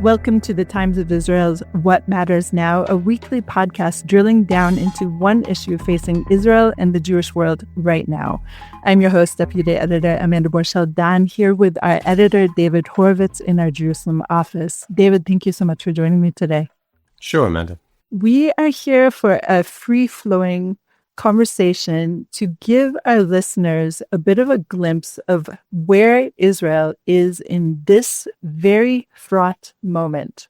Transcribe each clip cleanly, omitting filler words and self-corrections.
Welcome to the Times of Israel's What Matters Now, a weekly podcast drilling down into one issue facing Israel and the Jewish world right now. I'm your host, Deputy Editor Amanda Borschel-Dan, here with our editor, David Horovitz, in our Jerusalem office. David, thank you so much for joining me today. Sure, Amanda. We are here for a free-flowing conversation to give our listeners a bit of a glimpse of where Israel is in this very fraught moment.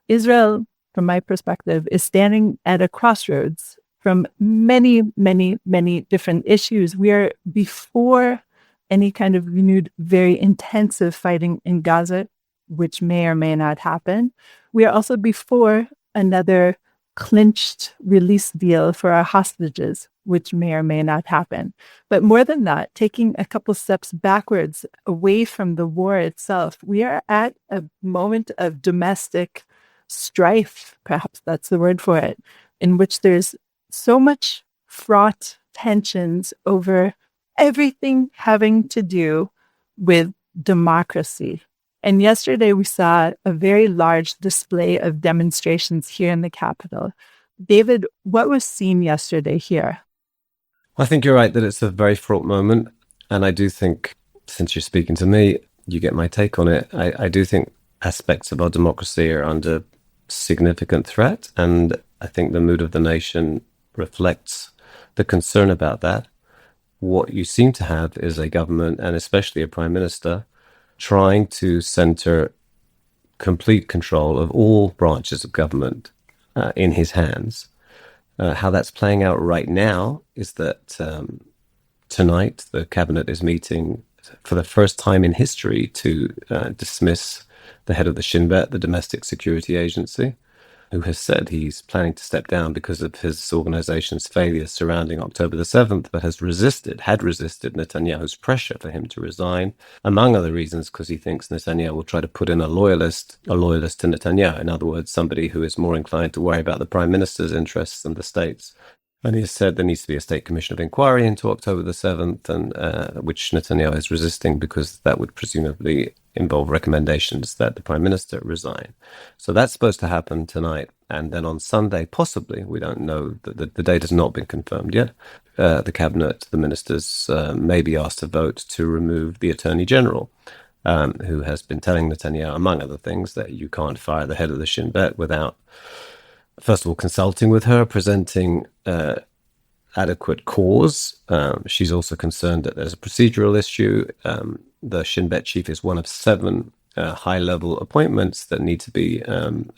Israel, from my perspective, is standing at a crossroads from many, many, many different issues. We are before any kind of renewed, very intensive fighting in Gaza, which may or may not happen. We are also before another clinched release deal for our hostages, which may or may not happen. But more than that, taking a couple steps backwards away from the war itself, we are at a moment of domestic strife, perhaps that's the word for it, in which there's so much fraught tensions over everything having to do with democracy. And yesterday we saw a very large display of demonstrations here in the capital. David, what was seen yesterday here? I think you're right that it's a very fraught moment. And I do think, since you're speaking to me, you get my take on it. I do think aspects of our democracy are under significant threat. And I think the mood of the nation reflects the concern about that. What you seem to have is a government, and especially a prime minister, trying to center complete control of all branches of government in his hands. How that's playing out right now is that tonight the cabinet is meeting for the first time in history to dismiss the head of the Shin Bet, the domestic security agency, who has said he's planning to step down because of his organization's failures surrounding October the 7th, but had resisted Netanyahu's pressure for him to resign, among other reasons, because he thinks Netanyahu will try to put in a loyalist to Netanyahu. In other words, somebody who is more inclined to worry about the prime minister's interests than the state's. And he has said there needs to be a state commission of inquiry into October the 7th, and which Netanyahu is resisting because that would presumably involve recommendations that the prime minister resign. So that's supposed to happen tonight. And then on Sunday, possibly, we don't know, the date has not been confirmed yet, the cabinet, the ministers may be asked to vote to remove the attorney general, who has been telling Netanyahu, among other things, that you can't fire the head of the Shin Bet without, first of all, consulting with her, presenting adequate cause. She's also concerned that there's a procedural issue. The Shin Bet chief is one of 7 high-level appointments that need to be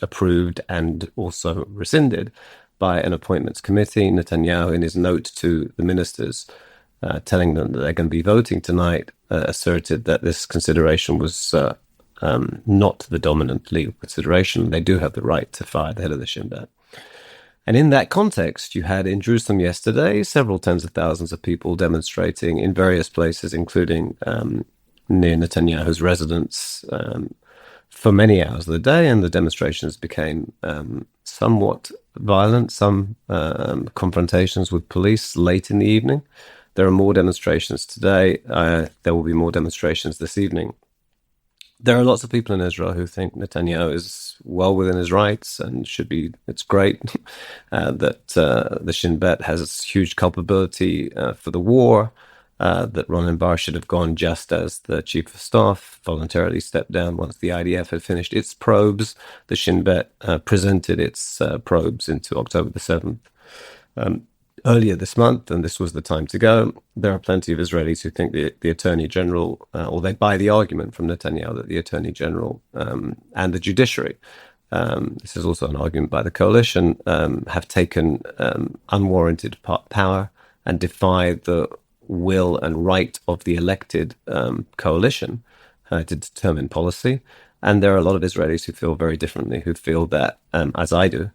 approved and also rescinded by an appointments committee. Netanyahu, in his note to the ministers, telling them that they're going to be voting tonight, asserted that this consideration was not the dominant legal consideration. They do have the right to fire the head of the Shin Bet. And in that context, you had in Jerusalem yesterday several tens of thousands of people demonstrating in various places, including near Netanyahu's residence, for many hours of the day. And the demonstrations became somewhat violent, some confrontations with police late in the evening. There are more demonstrations today. There will be more demonstrations this evening. There are lots of people in Israel who think Netanyahu is well within his rights and should be, it's great that the Shin Bet has huge culpability for the war, that Ronen Bar should have gone just as the chief of staff voluntarily stepped down once the IDF had finished its probes. The Shin Bet presented its probes into October the 7th. Earlier this month, and this was the time to go, there are plenty of Israelis who think the Attorney General, or they buy the argument from Netanyahu that the Attorney General and the judiciary, this is also an argument by the coalition, have taken unwarranted power and defied the will and right of the elected coalition to determine policy. And there are a lot of Israelis who feel very differently, who feel that, as I do,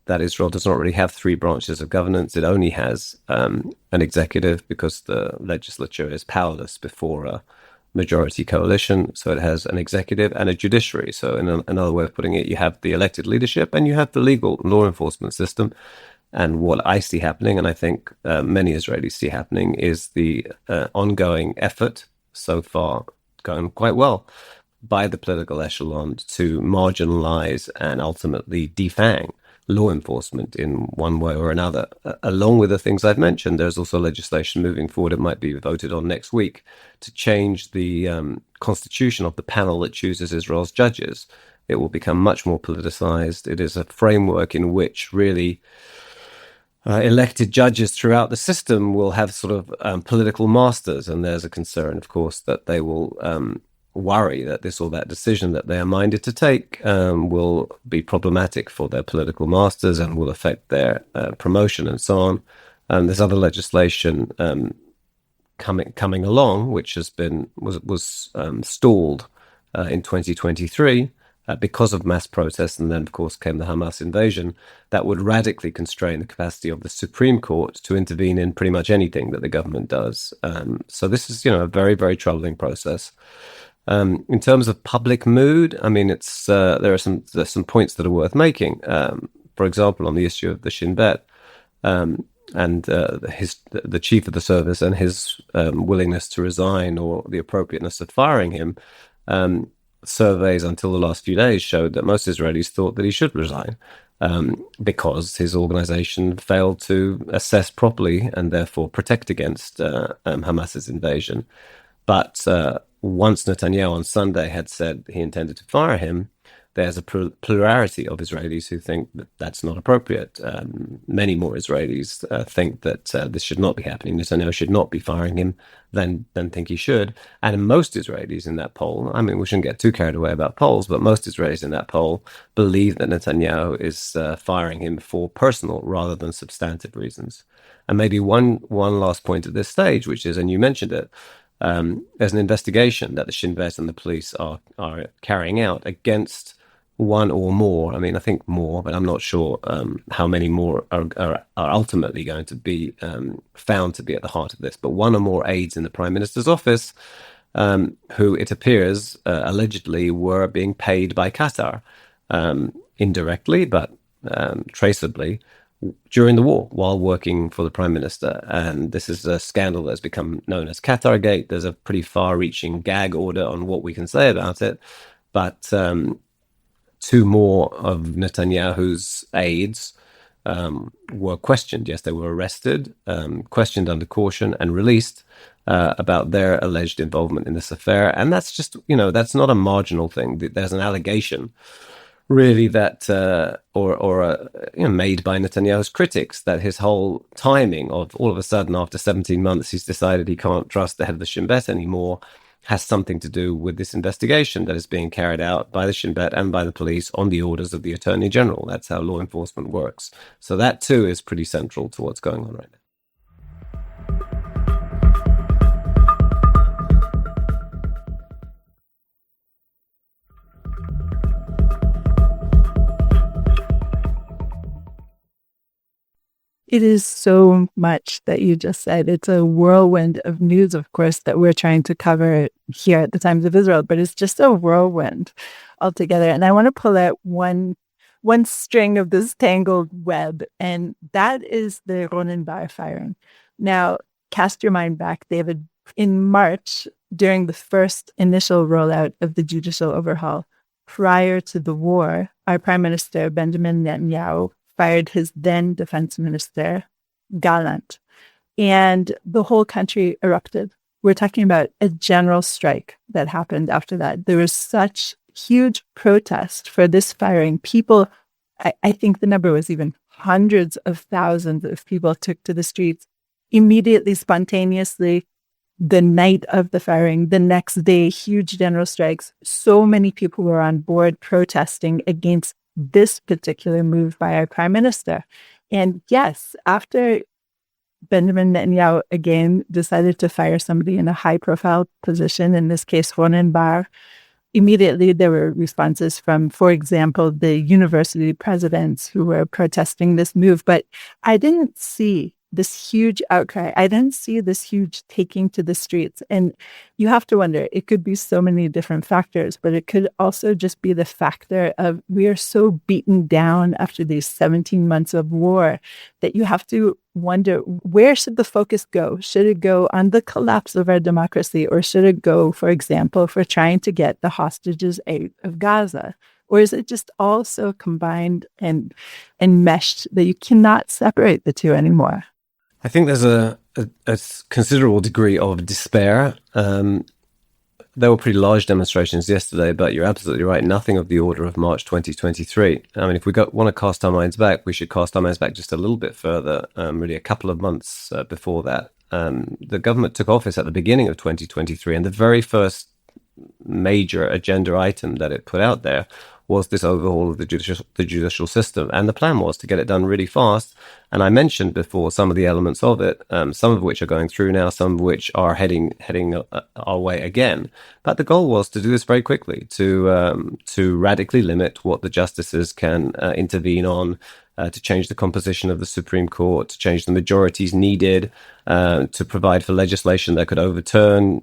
that Israel does not really have 3 branches of governance. It only has an executive because the legislature is powerless before a majority coalition. So it has an executive and a judiciary. So in another way of putting it, you have the elected leadership and you have the legal law enforcement system. And what I see happening, and I think many Israelis see happening, is the ongoing effort, so far going quite well, by the political echelon to marginalize and ultimately defang law enforcement in one way or another. Along with the things I've mentioned, there's also legislation moving forward. It might be voted on next week to change the constitution of the panel that chooses Israel's judges. It will become much more politicized. It is a framework in which really elected judges throughout the system will have sort of political masters. And there's a concern, of course, that they will worry that this or that decision that they are minded to take will be problematic for their political masters and will affect their promotion and so on. There's other legislation coming along, which was stalled in 2023 because of mass protests, and then of course came the Hamas invasion, that would radically constrain the capacity of the Supreme Court to intervene in pretty much anything that the government does. So this is, a very, very troubling process. In terms of public mood, I mean, there's some points that are worth making. For example, on the issue of the Shin Bet, and the chief of the service and his willingness to resign or the appropriateness of firing him. Surveys until the last few days showed that most Israelis thought that he should resign because his organization failed to assess properly and therefore protect against Hamas's invasion. But once Netanyahu on Sunday had said he intended to fire him, there's a plurality of Israelis who think that that's not appropriate. Many more Israelis think that this should not be happening. Netanyahu should not be firing him than think he should. And most Israelis in that poll, I mean, we shouldn't get too carried away about polls, but most Israelis in that poll believe that Netanyahu is firing him for personal rather than substantive reasons. And maybe one last point at this stage, which is, and you mentioned it, there's an investigation that the Shin Bet and the police are carrying out against one or more. I mean, I think more, but I'm not sure how many more are ultimately going to be found to be at the heart of this. But one or more aides in the Prime Minister's office, who it appears allegedly were being paid by Qatar indirectly, but traceably during the war while working for the Prime Minister. And this is a scandal that's become known as Qatargate. There's a pretty far-reaching gag order on what we can say about it. But two more of Netanyahu's aides were questioned. Yes, they were arrested, questioned under caution, and released about their alleged involvement in this affair. And that's just, that's not a marginal thing. There's an allegation, really, that made by Netanyahu's critics, that his whole timing of all of a sudden after 17 months he's decided he can't trust the head of the Shin Bet anymore has something to do with this investigation that is being carried out by the Shin Bet and by the police on the orders of the Attorney General. That's how law enforcement works. So that too is pretty central to what's going on right now. It is so much that you just said. It's a whirlwind of news, of course, that we're trying to cover here at the Times of Israel, but it's just a whirlwind altogether. And I want to pull out one string of this tangled web, and that is the Ronen Bar firing. Now, cast your mind back, David. In March, during the first initial rollout of the judicial overhaul, prior to the war, our Prime Minister, Benjamin Netanyahu, fired his then defense minister, Gallant, and the whole country erupted. We're talking about a general strike that happened after that. There was such huge protest for this firing. People, I think the number was even hundreds of thousands of people took to the streets immediately, spontaneously, the night of the firing, the next day, huge general strikes. So many people were on board protesting against this particular move by our Prime Minister. And yes, after Benjamin Netanyahu again decided to fire somebody in a high-profile position, in this case, Ronen Bar, immediately there were responses from, for example, the university presidents who were protesting this move. But I didn't see this huge outcry. I didn't see this huge taking to the streets. And you have to wonder, it could be so many different factors, but it could also just be the factor of we are so beaten down after these 17 months of war that you have to wonder, where should the focus go? Should it go on the collapse of our democracy, or should it go, for example, for trying to get the hostages out of Gaza? Or is it just all so combined and meshed that you cannot separate the two anymore? I think there's a considerable degree of despair. There were pretty large demonstrations yesterday, but you're absolutely right. Nothing of the order of March 2023. I mean, if we want to cast our minds back, we should cast our minds back just a little bit further, really a couple of months before that. The government took office at the beginning of 2023, and the very first major agenda item that it put out there was this overhaul of the judicial system. And the plan was to get it done really fast. And I mentioned before some of the elements of it, some of which are going through now, some of which are heading our way again. But the goal was to do this very quickly, to radically limit what the justices can intervene on, to change the composition of the Supreme Court, to change the majorities needed, to provide for legislation that could overturn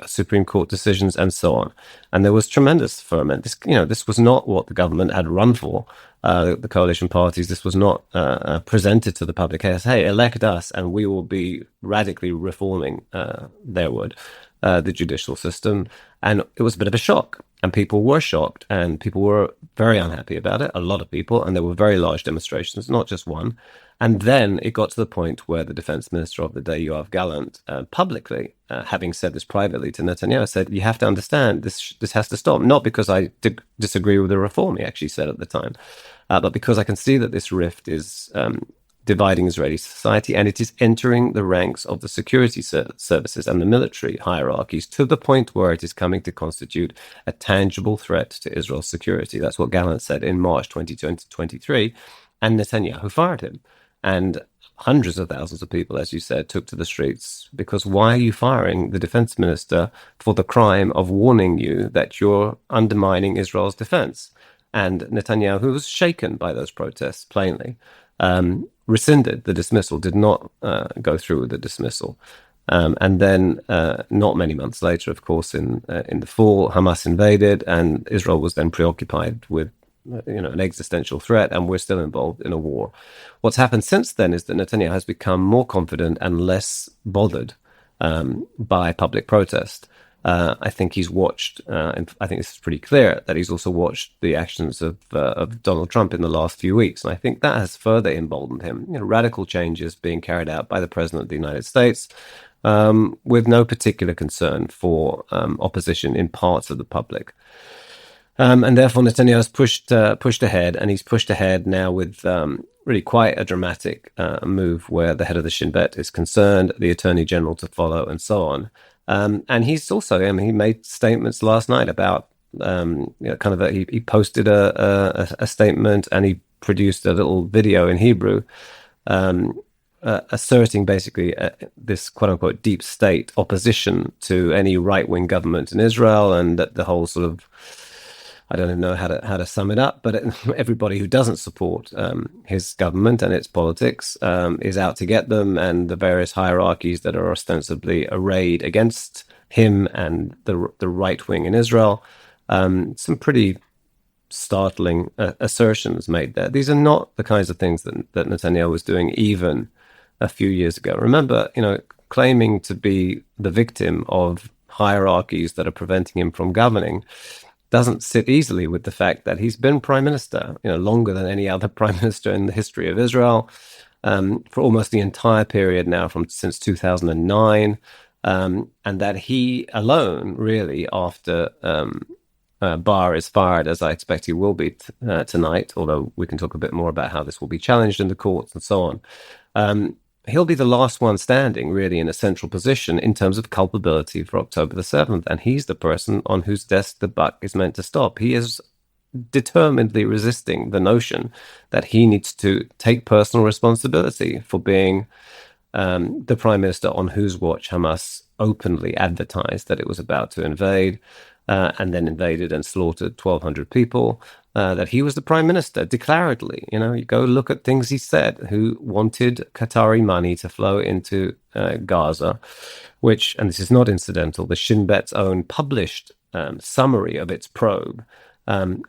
Supreme Court decisions, and so on. And there was tremendous ferment. This was not what the government had run for. The coalition parties, this was not presented to the public as, hey, elect us and we will be radically reforming the judicial system. And it was a bit of a shock. And people were shocked, and people were very unhappy about it, a lot of people, and there were very large demonstrations, not just one. And then it got to the point where the defense minister of the day, Yoav Gallant, publicly, having said this privately to Netanyahu, said, you have to understand, this has to stop. Not because I disagree with the reform, he actually said at the time, but because I can see that this rift is dividing Israeli society, and it is entering the ranks of the security services and the military hierarchies to the point where it is coming to constitute a tangible threat to Israel's security. That's what Gallant said in March 2023, and Netanyahu fired him. And hundreds of thousands of people, as you said, took to the streets because why are you firing the defense minister for the crime of warning you that you're undermining Israel's defense? And Netanyahu was shaken by those protests, plainly. Rescinded the dismissal, did not go through with the dismissal. And then not many months later, of course, in the fall, Hamas invaded, and Israel was then preoccupied with an existential threat, and we're still involved in a war. What's happened since then is that Netanyahu has become more confident and less bothered by public protest. I think he's watched, and I think this is pretty clear, that he's also watched the actions of Donald Trump in the last few weeks. And I think that has further emboldened him. Radical changes being carried out by the President of the United States with no particular concern for opposition in parts of the public. And therefore, Netanyahu has pushed ahead, and he's pushed ahead now with really quite a dramatic move where the head of the Shin Bet is concerned, the Attorney General to follow, and so on. And he's also, he made statements last night about, he posted a statement, and he produced a little video in Hebrew, asserting basically this quote unquote deep state opposition to any right wing government in Israel, and that the whole sort of, I don't even know how to sum it up, but everybody who doesn't support his government and its politics is out to get them, and the various hierarchies that are ostensibly arrayed against him and the right wing in Israel. Some pretty startling assertions made there. These are not the kinds of things that Netanyahu was doing even a few years ago. Remember, claiming to be the victim of hierarchies that are preventing him from governing doesn't sit easily with the fact that he's been prime minister, longer than any other prime minister in the history of Israel, for almost the entire period now since 2009, and that he alone, really, after Bar is fired, as I expect he will be tonight, although we can talk a bit more about how this will be challenged in the courts and so on. He'll be the last one standing, really, in a central position in terms of culpability for October the 7th. And he's the person on whose desk the buck is meant to stop. He is determinedly resisting the notion that he needs to take personal responsibility for being the prime minister on whose watch Hamas openly advertised that it was about to invade, and then invaded and slaughtered 1,200 people. that he was the prime minister, declaredly. You go look at things he said, who wanted Qatari money to flow into Gaza, which, and this is not incidental, the Shin Bet's own published summary of its probe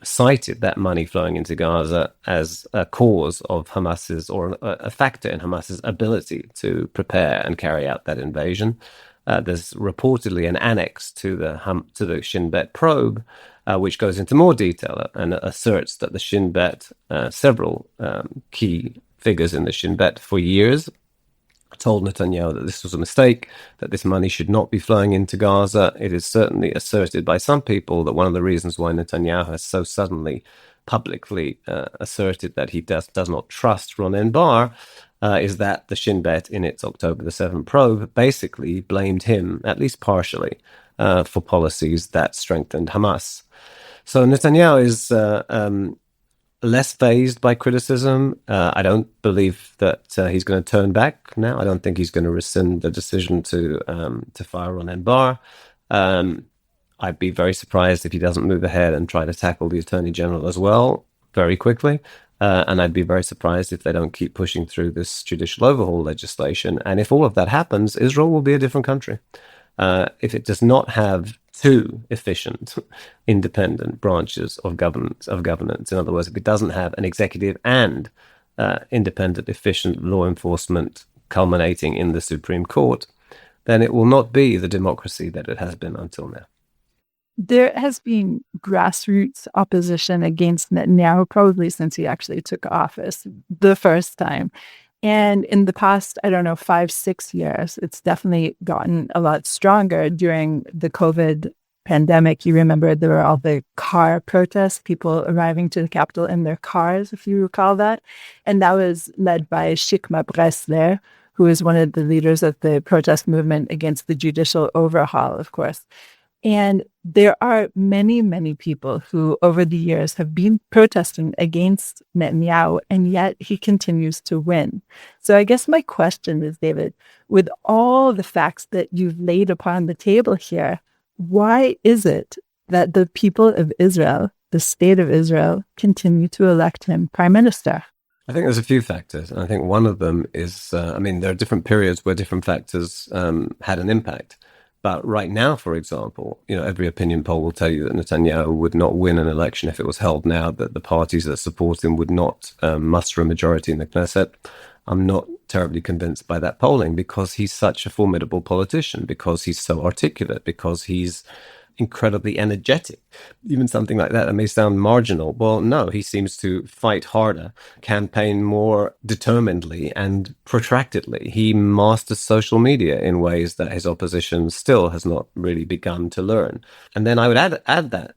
cited that money flowing into Gaza as a cause of Hamas's, or a factor in Hamas's ability to prepare and carry out that invasion. There's reportedly an annex to the Shin Bet probe, which goes into more detail and asserts that the Shin Bet, several key figures in the Shin Bet for years, told Netanyahu that this was a mistake, that this money should not be flowing into Gaza. It is certainly asserted by some people that one of the reasons why Netanyahu has so suddenly publicly asserted that he does not trust Ronen Bar is that the Shin Bet, in its October the 7th probe, basically blamed him, at least partially, for policies that strengthened Hamas. So Netanyahu is less fazed by criticism. I don't believe that he's going to turn back now. I don't think he's going to rescind the decision to fire Ronen Bar. I'd be very surprised if he doesn't move ahead and try to tackle the Attorney General as well very quickly. And I'd be very surprised if they don't keep pushing through this judicial overhaul legislation. And if all of that happens, Israel will be a different country. If it does not have two efficient, independent branches of governance, in other words, if it doesn't have an executive and independent, efficient law enforcement culminating in the Supreme Court, then it will not be the democracy that it has been until now. There has been grassroots opposition against Netanyahu probably since he actually took office the first time. And in the past, 5-6 years, it's definitely gotten a lot stronger. During the COVID pandemic, you remember there were all the car protests, people arriving to the Capitol in their cars, if you recall that. And that was led by Shikma Bresler, who is one of the leaders of the protest movement against the judicial overhaul, of course. And there are many, many people who over the years have been protesting against Netanyahu, and yet he continues to win. So I guess my question is, David, with all the facts that you've laid upon the table here, why is it that the people of Israel, the state of Israel, continue to elect him prime minister? I think there's a few factors. And I think one of them is, there are different periods where different factors had an impact. But right now, for example, every opinion poll will tell you that Netanyahu would not win an election if it was held now, that the parties that support him would not muster a majority in the Knesset. I'm not terribly convinced by that polling because he's such a formidable politician, because he's so articulate, because he's incredibly energetic. Even something like that may sound marginal. Well, no, he seems to fight harder, campaign more determinedly and protractedly. He masters social media in ways that his opposition still has not really begun to learn. And then I would add that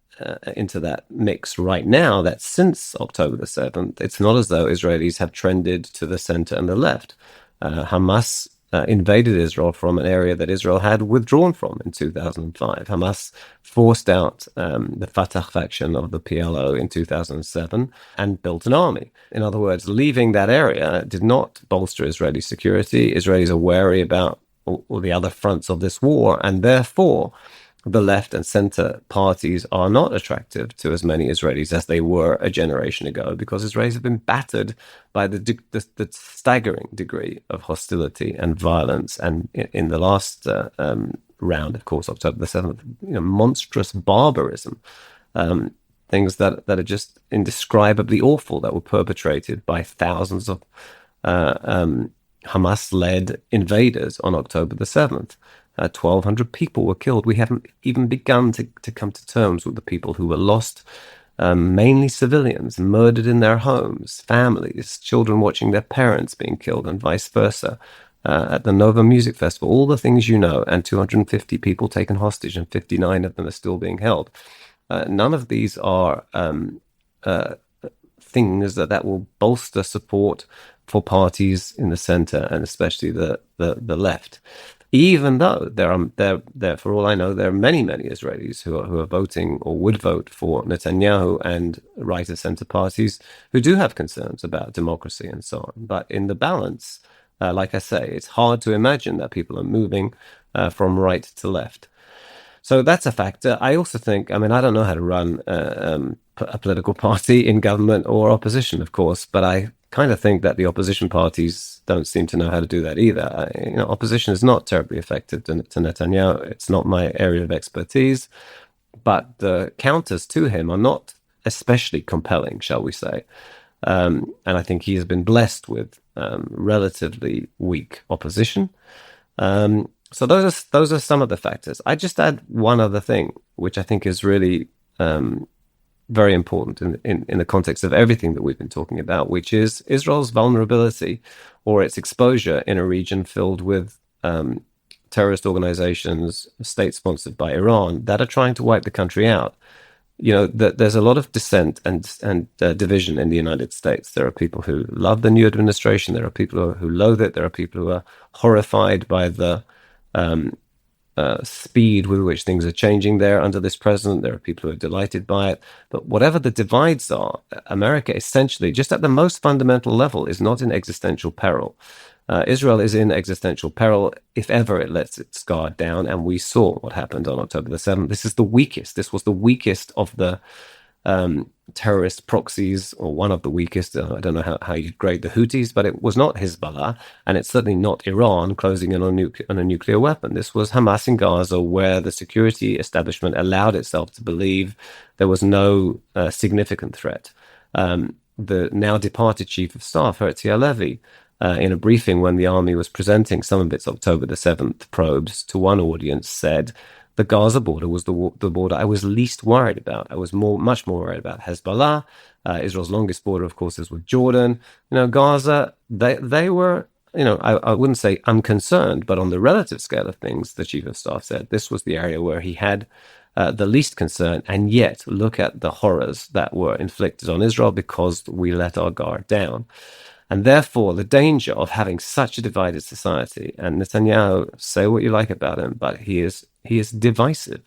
into that mix right now, that since October the 7th, it's not as though Israelis have trended to the center and the left. Hamas invaded Israel from an area that Israel had withdrawn from in 2005. Hamas forced out the Fatah faction of the PLO in 2007 and built an army. In other words, leaving that area did not bolster Israeli security. Israelis are wary about all the other fronts of this war, and therefore the left and center parties are not attractive to as many Israelis as they were a generation ago, because Israelis have been battered by the staggering degree of hostility and violence. And in the last round, of course, October the 7th, monstrous barbarism, things that are just indescribably awful that were perpetrated by thousands of Hamas-led invaders on October the 7th. 1,200 people were killed. We haven't even begun to come to terms with the people who were lost, mainly civilians, murdered in their homes, families, children watching their parents being killed, and vice versa. At the Nova Music Festival, all the things you know, and 250 people taken hostage, and 59 of them are still being held. None of these are things that will bolster support for parties in the center, and especially the left. Even though there, for all I know, there are many, many Israelis who are voting or would vote for Netanyahu and right of center parties who do have concerns about democracy and so on. But in the balance, like I say, it's hard to imagine that people are moving from right to left. So that's a factor. I also think, I mean, I don't know how to run a political party in government or opposition, of course, but I kind of think that the opposition parties don't seem to know how to do that either. Opposition is not terribly effective to Netanyahu. It's not my area of expertise, but the counters to him are not especially compelling, shall we say. And I think he has been blessed with relatively weak opposition. So those are some of the factors. I just add one other thing, which I think is really very important in the context of everything that we've been talking about, which is Israel's vulnerability or its exposure in a region filled with terrorist organizations, states sponsored by Iran, that are trying to wipe the country out. There's a lot of dissent and division in the United States. There are people who love the new administration. There are people who loathe it. There are people who are horrified by the speed with which things are changing there under this president. There are people who are delighted by it. But whatever the divides are, America essentially, just at the most fundamental level, is not in existential peril. Israel is in existential peril if ever it lets its guard down, and we saw what happened on October the 7th. This was the weakest of the terrorist proxies, or one of the weakest. I don't know how you'd grade the Houthis, but it was not Hezbollah, and it's certainly not Iran closing in on a nuclear weapon. This was Hamas in Gaza, where the security establishment allowed itself to believe there was no significant threat. The now departed chief of staff, Herzl Halevi, in a briefing when the army was presenting some of its October the 7th probes to one audience, said the Gaza border was the border I was least worried about. I was much more worried about Hezbollah. Israel's longest border, of course, is with Jordan. Gaza, they were, I wouldn't say unconcerned, but on the relative scale of things, the chief of staff said this was the area where he had the least concern. And yet, look at the horrors that were inflicted on Israel because we let our guard down. And therefore, the danger of having such a divided society, and Netanyahu, say what you like about him, but he is divisive.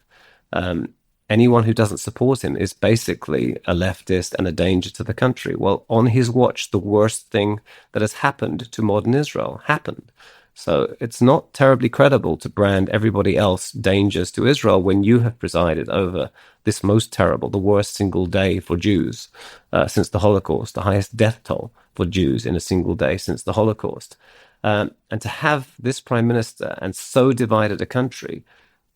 Anyone who doesn't support him is basically a leftist and a danger to the country. Well, on his watch, the worst thing that has happened to modern Israel happened. So it's not terribly credible to brand everybody else dangers to Israel when you have presided over this most terrible, the worst single day for Jews since the Holocaust, the highest death toll for Jews in a single day since the Holocaust. And to have this prime minister and so divided a country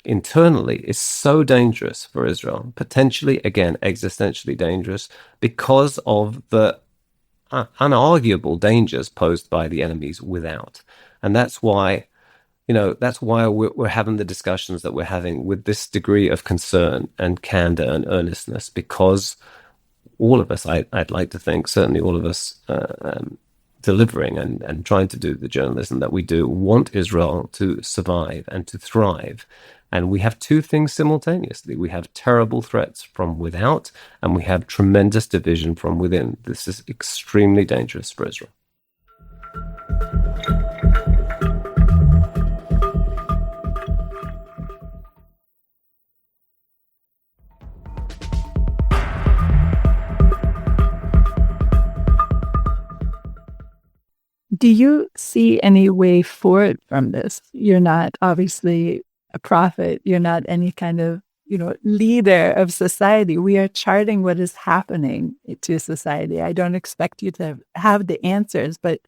internally is so dangerous for Israel, potentially, again, existentially dangerous because of the unarguable dangers posed by the enemies without. And that's why, we're having the discussions that we're having with this degree of concern and candor and earnestness, because all of us, I'd like to think, certainly all of us delivering and trying to do the journalism that we do, want Israel to survive and to thrive. And we have two things simultaneously. We have terrible threats from without, and we have tremendous division from within. This is extremely dangerous for Israel. Do you see any way forward from this? You're not obviously a prophet. You're not any kind of, leader of society. We are charting what is happening to society. I don't expect you to have the answers, but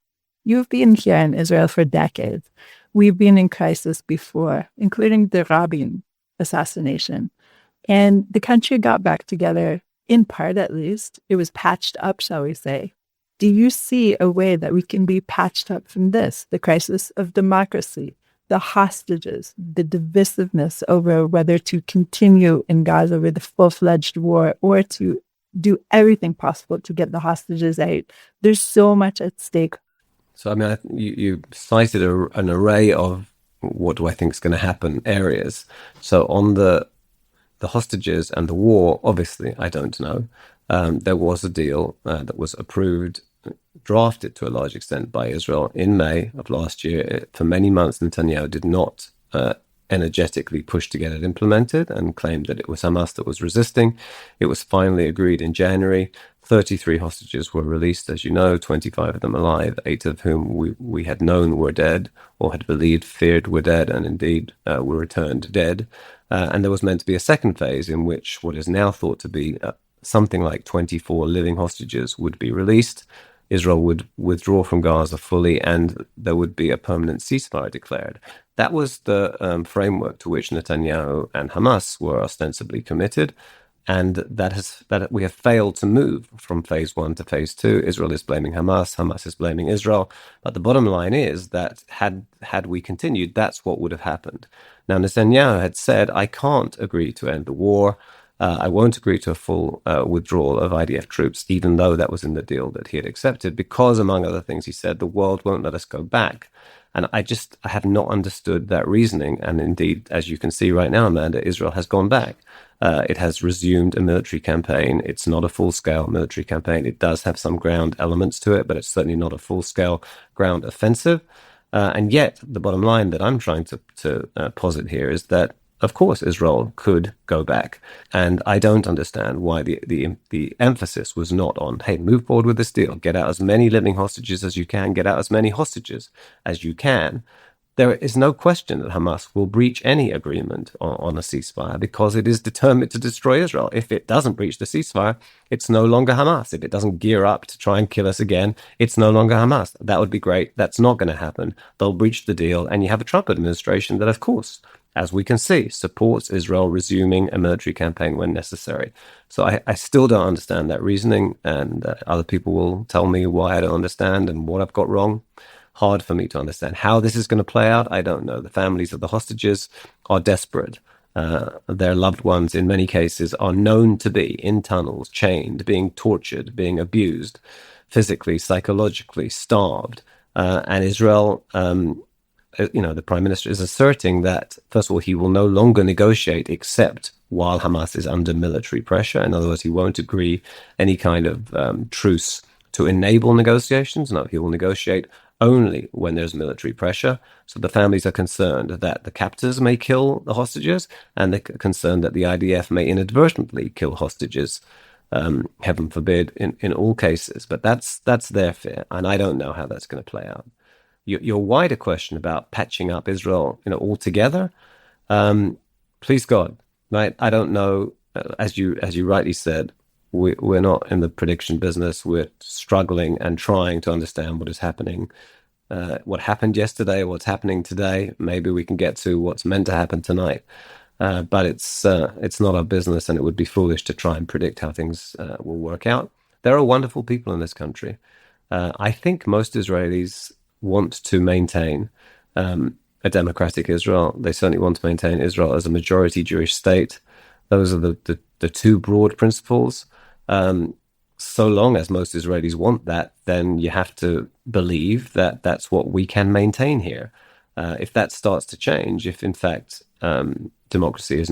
you've been here in Israel for decades. We've been in crisis before, including the Rabin assassination. And the country got back together, in part at least. It was patched up, shall we say. Do you see a way that we can be patched up from this, the crisis of democracy, the hostages, the divisiveness over whether to continue in Gaza with a full-fledged war or to do everything possible to get the hostages out? There's so much at stake. So, I mean, you cited an array of what do I think is going to happen areas. So on the hostages and the war, obviously, I don't know. There was a deal that was approved, drafted to a large extent by Israel in May of last year. For many months, Netanyahu did not energetically push to get it implemented and claimed that it was Hamas that was resisting. It was finally agreed in January. 33 hostages were released, as you know, 25 of them alive, 8 of whom we had known were dead or had believed, feared were dead, and indeed were returned dead. And there was meant to be a second phase in which what is now thought to be something like 24 living hostages would be released. Israel would withdraw from Gaza fully, and there would be a permanent ceasefire declared. That was the framework to which Netanyahu and Hamas were ostensibly committed, and that we have failed to move from phase one to phase two. Israel is blaming Hamas, Hamas is blaming Israel. But the bottom line is that had we continued, that's what would have happened. Now, Netanyahu had said, I can't agree to end the war. I won't agree to a full withdrawal of IDF troops, even though that was in the deal that he had accepted, because, among other things, he said, the world won't let us go back. And I have not understood that reasoning. And indeed, as you can see right now, Amanda, Israel has gone back. It has resumed a military campaign. It's not a full-scale military campaign. It does have some ground elements to it, but it's certainly not a full-scale ground offensive. And yet, the bottom line that I'm trying to posit here is that, of course, Israel could go back. And I don't understand why the emphasis was not on, hey, move forward with this deal, get out as many living hostages as you can, get out as many hostages as you can. There is no question that Hamas will breach any agreement on a ceasefire because it is determined to destroy Israel. If it doesn't breach the ceasefire, it's no longer Hamas. If it doesn't gear up to try and kill us again, it's no longer Hamas. That would be great. That's not going to happen. They'll breach the deal. And you have a Trump administration that, of course, as we can see, supports Israel resuming a military campaign when necessary. So I still don't understand that reasoning, and other people will tell me why I don't understand and what I've got wrong. Hard for me to understand how this is going to play out. I don't know. The families of the hostages are desperate. Their loved ones, in many cases, are known to be in tunnels, chained, being tortured, being abused, physically, psychologically, starved. And Israel, the prime minister is asserting that, first of all, he will no longer negotiate except while Hamas is under military pressure. In other words, he won't agree any kind of truce to enable negotiations. No, he will negotiate only when there's military pressure. So the families are concerned that the captors may kill the hostages, and they're concerned that the IDF may inadvertently kill hostages. Heaven forbid, in all cases. But that's their fear, and I don't know how that's going to play out. Your wider question about patching up Israel, altogether, please God, right? I don't know. As you rightly said, we're not in the prediction business. We're struggling and trying to understand what is happening. What happened yesterday, what's happening today. Maybe we can get to what's meant to happen tonight. But it's not our business, and it would be foolish to try and predict how things will work out. There are wonderful people in this country. I think most Israelis want to maintain a democratic Israel. They certainly want to maintain Israel as a majority Jewish state. Those are the two broad principles. So long as most Israelis want that, then you have to believe that that's what we can maintain here. If that starts to change, if in fact democracy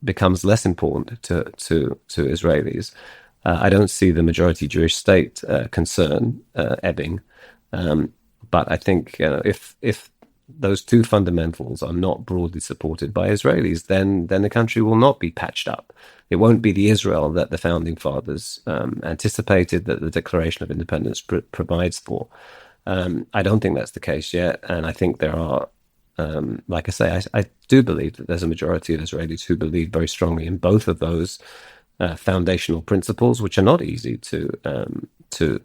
becomes less important to Israelis, I don't see the majority Jewish state concern ebbing. But I think if those two fundamentals are not broadly supported by Israelis, then the country will not be patched up. It won't be the Israel that the founding fathers anticipated, that the Declaration of Independence provides for. I don't think that's the case yet, and I think there are, like I say, I do believe that there's a majority of Israelis who believe very strongly in both of those foundational principles, which are not easy to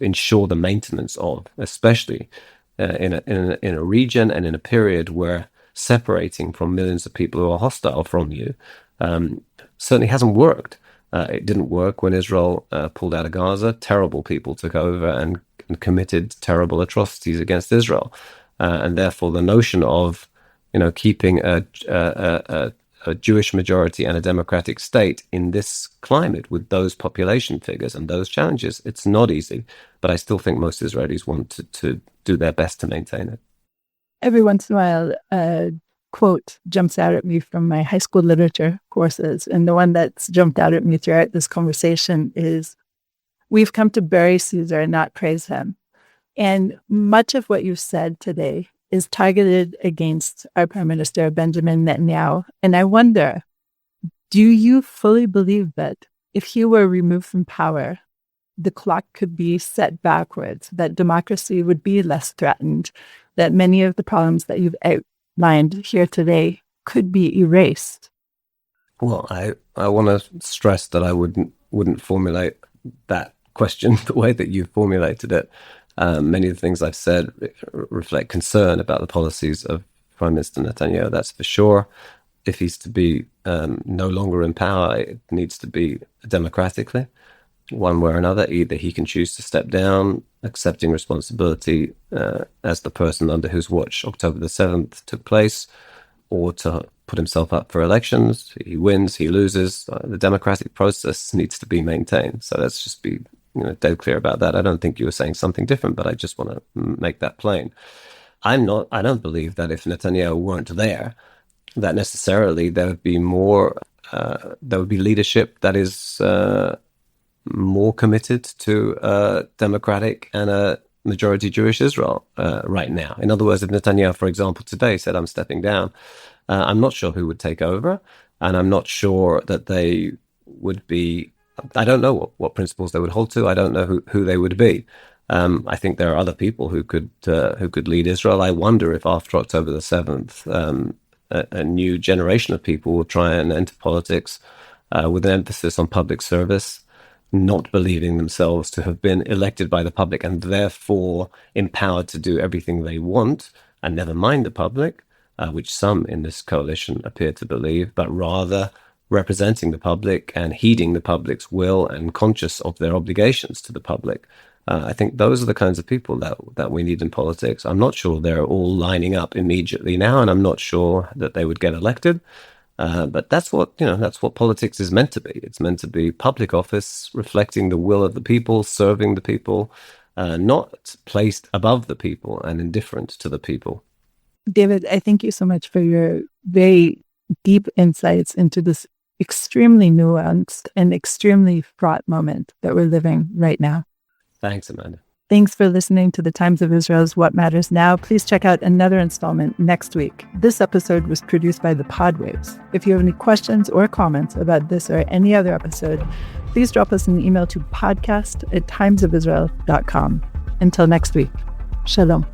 ensure the maintenance of, especially in a region and in a period where separating from millions of people who are hostile from you certainly hasn't worked. It didn't work when Israel pulled out of Gaza. Terrible people took over and committed terrible atrocities against Israel, and therefore the notion of keeping a Jewish majority and a democratic state in this climate with those population figures and those challenges, it's not easy. But I still think most Israelis want to do their best to maintain it. Every once in a while, a quote jumps out at me from my high school literature courses. And the one that's jumped out at me throughout this conversation is, "We've come to bury Caesar and not praise him." And much of what you said today is targeted against our Prime Minister, Benjamin Netanyahu. And I wonder, do you fully believe that if he were removed from power, the clock could be set backwards, that democracy would be less threatened, that many of the problems that you've outlined here today could be erased? Well, I want to stress that I wouldn't formulate that question the way that you formulated it. Many of the things I've said reflect concern about the policies of Prime Minister Netanyahu, that's for sure. If he's to be no longer in power, it needs to be democratically, one way or another. Either he can choose to step down, accepting responsibility as the person under whose watch October the 7th took place, or to put himself up for elections. He wins, he loses. The democratic process needs to be maintained. So let's just be dead clear about that. I don't think you were saying something different, but I just want to make that plain. I don't believe that if Netanyahu weren't there, that necessarily there would be leadership that is more committed to democratic and a majority Jewish Israel right now. In other words, if Netanyahu, for example, today said, I'm stepping down, I'm not sure who would take over, and I'm not sure that they would be, I don't know what principles they would hold to. I don't know who they would be. I think there are other people who could lead Israel. I wonder if after October the 7th, a new generation of people will try and enter politics with an emphasis on public service, not believing themselves to have been elected by the public and therefore empowered to do everything they want and never mind the public, which some in this coalition appear to believe, but rather representing the public and heeding the public's will and conscious of their obligations to the public. I think those are the kinds of people that we need in politics. I'm not sure they're all lining up immediately now, and I'm not sure that they would get elected. But that's what politics is meant to be. It's meant to be public office, reflecting the will of the people, serving the people, not placed above the people and indifferent to the people. David, I thank you so much for your very deep insights into this extremely nuanced and extremely fraught moment that we're living right now. Thanks, Amanda. Thanks for listening to the Times of Israel's What Matters Now. Please check out another installment next week. This episode was produced by the Podwaves. If you have any questions or comments about this or any other episode, please drop us an email to podcast@timesofisrael.com. Until next week, shalom.